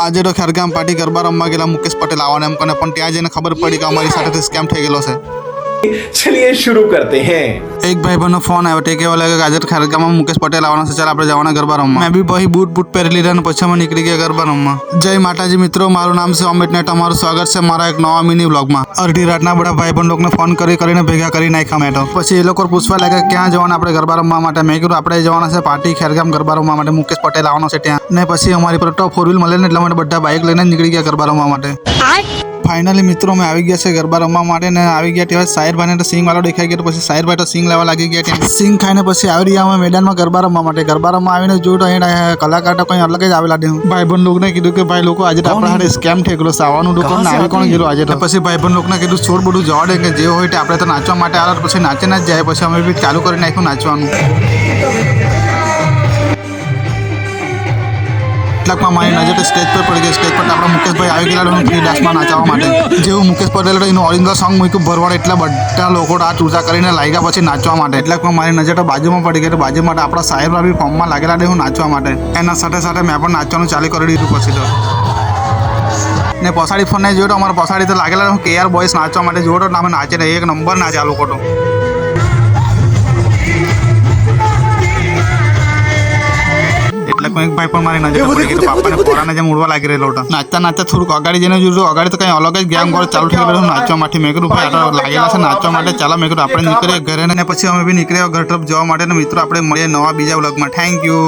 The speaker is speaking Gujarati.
આજે તો ખેરગામ પાર્ટી ગરબા રમવા ગયેલા મુકેશ પટેલ આવવાના એમ કને પણ ત્યાં જઈને ખબર પડી કે અમારી સાથે સ્કેમ થઈ ગયેલો છે। चलिए शुरू करते हैं। એક ભાઈબંધનો ફોન આવ્યો તે કહેવા લાગ્યો કે આજે ખેરગામમાં મુકેશ પટેલ આવવાના છે, ચાલ આપણે જવાના ગરબા રમવા। મેં બી પછી બૂટ પહેરી લીધા અને પછી અમે નીકળી ગયા ગરબા રમવા। જય માતાજી મિત્રો, મારું નામ છે અમિત ને તમારું સ્વાગત છે મારા એક નવા મિની વ્લોગમાં। અડધી રાતના બધા ભાઈબંધ લોકોને ફોન કરીને ભેગા કરી નાખ્યા મેં તો। પછી એ લોકો પૂછવા લાગ્યા ક્યાં જવાના આપણે ગરબા રમવા માટે। મેં કીધું આપણે જવાના છે પાર્ટી ખેરગામ ગરબા રમવા માટે, મુકેશ પટેલ આવવાનો છે ત્યાં। ને પછી અમારી પર તો 4 વ્હીલ મળે ને એટલે અમે બધા બાઇક લઈને નીકળી ગયા ગરબા રમવા માટે। ફાઇનલી મિત્રો અમે આવી ગયા છે ગરબા રમવા માટે ને આવી ગયા ત્યારે સાહિરભાઈને તો સિંગ વાળો દેખાઈ ગયો, પછી સાહિરભાઈ તો સિંગ લેવા લાગી ગયા ત્યાં। સિંગ ખાઈને પછી આવી રહ્યા અમે મેદાનમાં ગરબા રમવા માટે। ગરબા રમવા આવીને જોયું તો અહીંયા કલાકાર તો કંઈ અલગ જ આવેલા દે। ભાઈબંધ લોકોને કીધું કે ભાઈ લોકો આજે તો આપણા હાથે સ્કેમ થઈ ગયો છે, આવવાનું દુકાન આવી કોણ ગયેલું આજે તો। પછી ભાઈબંધ લોકોને કીધું છોડ બધું જવા દે કે જે હોય તે આપણે તો નાચવા માટે આવ્યા, પછી નાચે ના જ જાય। પછી અમે બી ચાલુ કરી નાખ્યું નાચવાનું। કેટલાકમાં મારી નજર સ્ટેજ પર પડી ગઈ। સ્ટેજ પર આપણા મુકેશભાઈ આવી ગયેલા ફ્રી ડાન્સમાં નાચવા માટે। જેવું મુકેશ પટેલ એનું ઓરિજિનલ સોંગ મૂક્યું ભરવાડ, એટલા બધા લોકો આ ચૂસા કરીને લાગ્યા પછી નાચવા માટે। એટલાકમાં મારી નજર તો બાજુમાં પડી ગઈ, બાજુમાં આપણા સાહેબ બી ફોર્મમાં લાગેલા દેવું નાચવા માટે। એના સાથે સાથે મેં પણ નાચવાનું ચાલુ કરી દીધું પછી તો। ને પછાડી ફોન નહીં જોયો તો અમારા પછાડી તો લાગેલા KR બોયસ નાચવા માટે જોયો તો અમે નાચે એક નંબર નાચે આ લોકો તો। એટલે કોઈ ભાઈ પણ મારી નજર પડી ગઈ, પાપાને પોરાને જેમ ઉડવા લાગી રહેલો હતો। નાચતા નાચતા થોડુંક અગાડી જઈને જોયું, અગાડી તો કંઈ અલગ જ ગેમ ચાલુ થઈ ગયું નાચવા માટે। મેં કીધું ભાઈ આ લાગેલા છે નાચવા માટે, ચાલો મેં કીધું આપણે નીકળીએ ઘરે ને પછી અમે બી નીકળ્યા ઘર તરફ જવા માટે। મિત્રો આપણે મળીએ નવા બીજા વ્લોગમાં। Thank you.